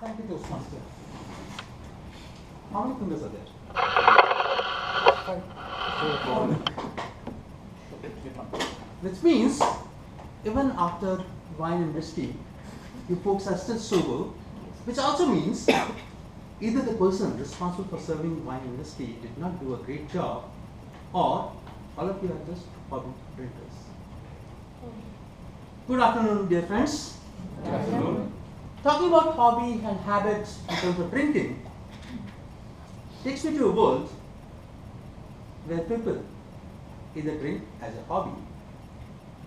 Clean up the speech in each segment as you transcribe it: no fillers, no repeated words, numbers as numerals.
Thank you, Toastmaster. How many fingers are there? 5. Which means, even after wine and whiskey, you folks are still sober, which also means either the person responsible for serving wine and whiskey did not do a great job, or all of you are just hobby drinkers. Good afternoon, dear friends. Good afternoon. Talking about hobby and habits in terms of drinking takes me to a world where people either drink as a hobby,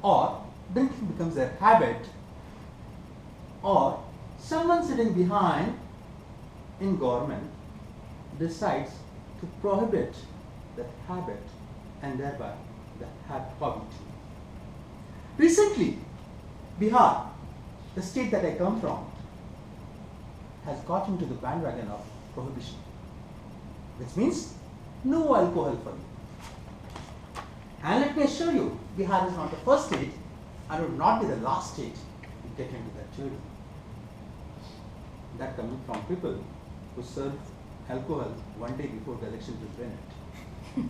or drinking becomes their habit, or someone sitting behind in government decides to prohibit that habit and thereby the hobby too. Recently, Bihar, the state that I come from, has got into the bandwagon of prohibition, which means no alcohol for you. And let me assure you, Bihar is not the first state and would not be the last state to get into that journey. That coming from people who serve alcohol one day before the election to win it.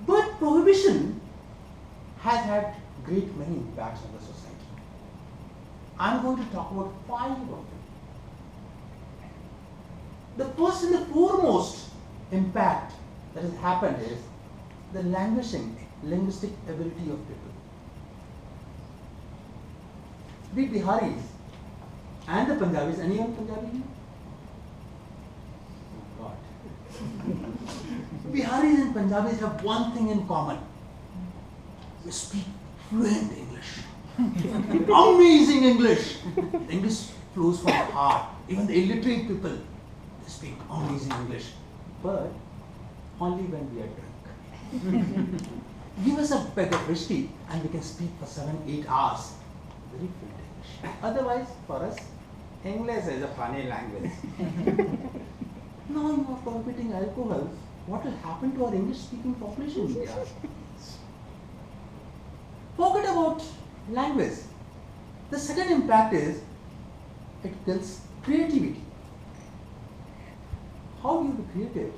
But prohibition has had great many impacts on the society. I'm going to talk about 5 of them. The first and the foremost impact that has happened is the languishing linguistic ability of people. The Biharis and the Punjabis, anyone Punjabi here? Oh God. Biharis and Punjabis have one thing in common. We speak fluent English. Amazing English. English flows from the heart. Even the illiterate people, they speak amazing English. But only when we are drunk. Give us a peg of whiskey and we can speak for 7-8 hours. Very fluent English. Otherwise, for us, English is a funny language. Now you are prohibiting alcohol. What will happen to our English-speaking population in India? Forget about language. The second impact is it kills creativity. How do you be creative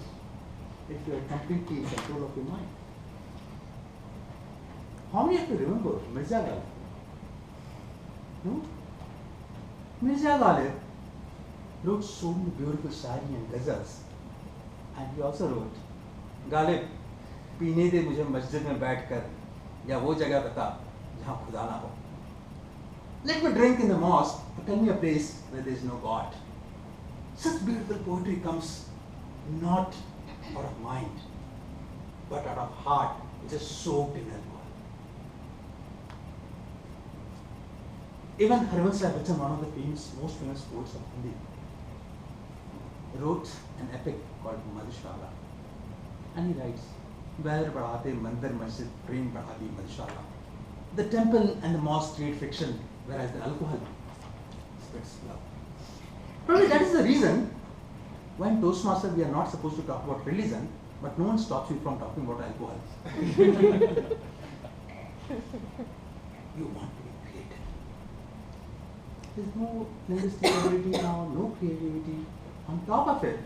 if you are completely in control of your mind? How many of you remember Mirza Ghalib? No? Mirza Ghalib wrote so many beautiful shari and ghazals, and he also wrote, Ghalib, पीने दे मुझे मस्जिद में बैठकर या वो जगह बता जहाँ खुदा ना हो. Let me drink in the mosque, but tell me a place where there is no God. Such beautiful poetry comes not out of mind, but out of heart, which is soaked in alcohol. Even Harvansh Rai Bachchan, one of the most famous poets of Hindi, wrote an epic called Madhushala. And he writes, Vair badhate mandir masjid, prem badhati Madhushala. The temple and the mosque create fiction, whereas the alcohol spreads love. Probably that is the reason why in Toastmaster we are not supposed to talk about religion, but no one stops you from talking about alcohol. You want to be creative. There's no linguistic ability now, no creativity. On top of it,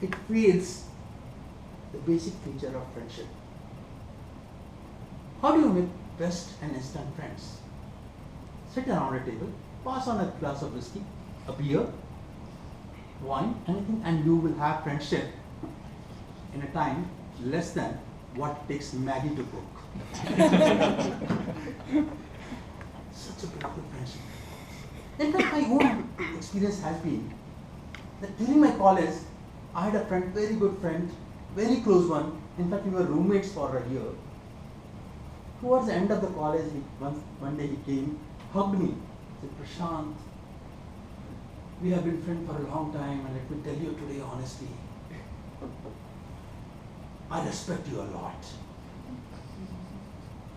it creates the basic feature of friendship. How do you make best and instant friends? Sit around a table, pass on a glass of whiskey, a beer, wine, anything, and you will have friendship in a time less than what it takes Maggie to cook. Such a beautiful friendship. In fact, my own experience has been that during my college, I had a friend, very good friend, very close one. In fact, we were roommates for a year. Towards the end of the college, one day he came, hugged me, said, Prashanth, we have been friends for a long time, and let me tell you today honestly, I respect you a lot.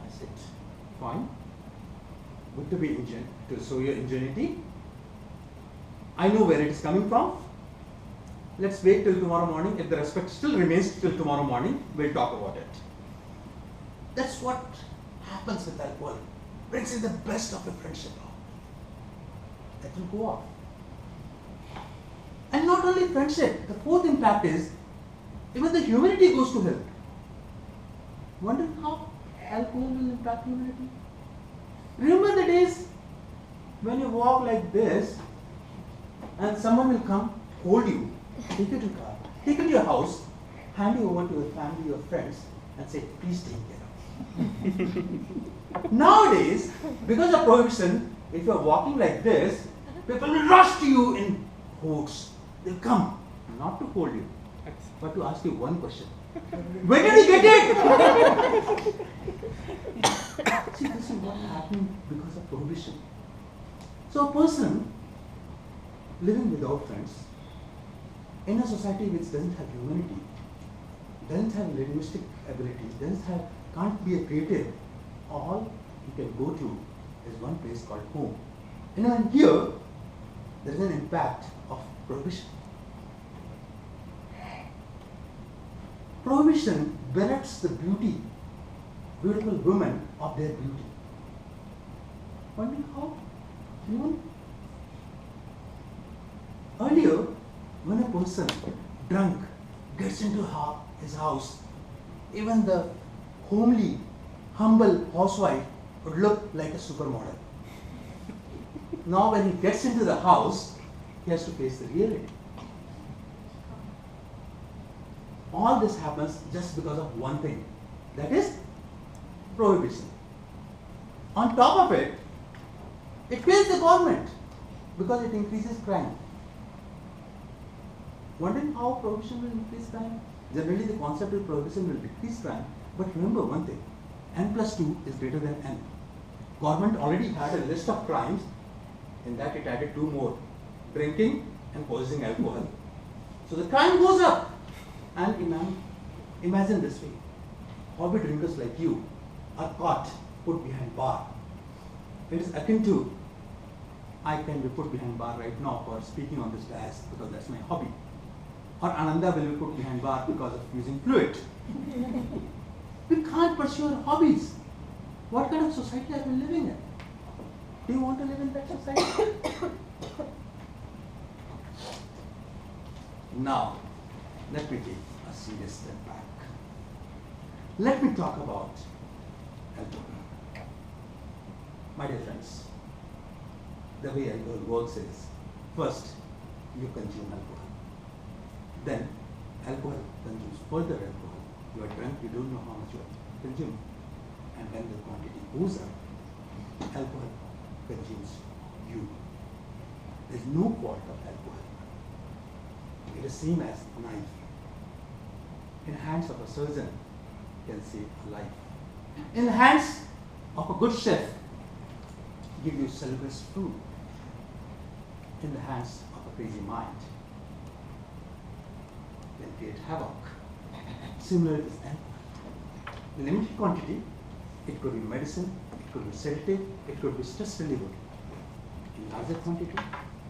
I said, fine, good to be to show your ingenuity. I know where it is coming from. Let's wait till tomorrow morning. If the respect still remains till tomorrow morning, we'll talk about it. That's what happens with alcohol. Brings in the best of the friendship out. that will go off. And not only friendship, the fourth impact is even the humanity goes to hell. Wonder how alcohol will impact humanity? Remember the days when you walk like this and someone will come, hold you, take you to car, take you to your house, hand you over to your family or friends and say, please take care of me. Nowadays, because of prohibition, if you are walking like this, people will rush to you in hordes. They'll come, not to hold you, but to ask you one question. Where did you get it? See, this is what happened because of prohibition. So a person living without friends, in a society which doesn't have humanity, doesn't have linguistic ability, can't be a creative, all you can go to is one place called home. And here, there is an impact of prohibition. Prohibition berets the beautiful women of their beauty. Wonder how? Earlier, when a person drunk gets into his house, even the homely, humble housewife would look like a supermodel. Now when he gets into the house, he has to face the reality. All this happens just because of one thing, that is prohibition. On top of it, it kills the government because it increases crime. Wondering how prohibition will increase crime? Generally, the concept of prohibition will decrease crime, but remember one thing, n+2 is greater than n. Government already had a list of crimes, in that it added 2 more, drinking and possessing alcohol. So the crime goes up. And imagine this way, hobby drinkers like you are caught, put behind bar. It is akin to, I can be put behind bar right now for speaking on this dais because that's my hobby. Or Ananda will be put behind bar because of using fluid. We can't pursue our hobbies. What kind of society are we living in? Do you want to live in that society? Now, let me take a serious step back. Let me talk about alcohol. My dear friends, the way alcohol works is, first, you consume alcohol. Then, alcohol consumes further alcohol. You are drunk, you don't know how much you are consuming. And when the quantity goes up, alcohol consumes you. There is no fault of alcohol. It is same as a knife. In the hands of a surgeon, can save a life. In the hands of a good chef, give you salubrious food. In the hands of a crazy mind, can create havoc. Similar is alcohol. In limited quantity, it could be medicine, it could be sedative, it could be stress reliever. In larger quantity,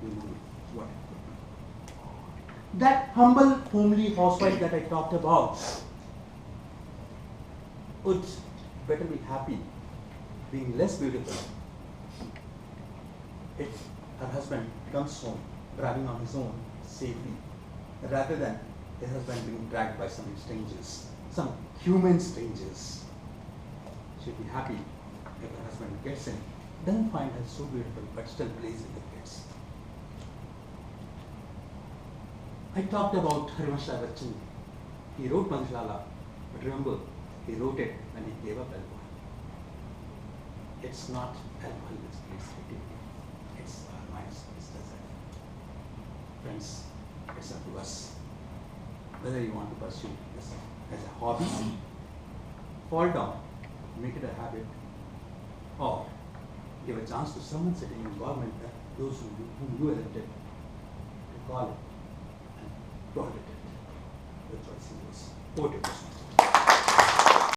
we know what it could be. That humble, homely housewife that I talked about would better be happy being less beautiful if her husband comes home driving on his own safely, rather than her husband being dragged by some strangers, some human strangers. She'd be happy if her husband gets in, doesn't find her so beautiful, but still plays with the kids. I talked about Harivansh Rai Bachchan. He wrote Panchalala, but remember, he wrote it when he gave up alcohol. It's not alcohol which creates creativity. It's our minds which does it. Friends, it's up to us whether you want to pursue this as a hobby, fall down, make it a habit, or give a chance to someone sitting in government, those whom you elected, to call it and tolerate it. The choice is yours. Over to you, Prashanth.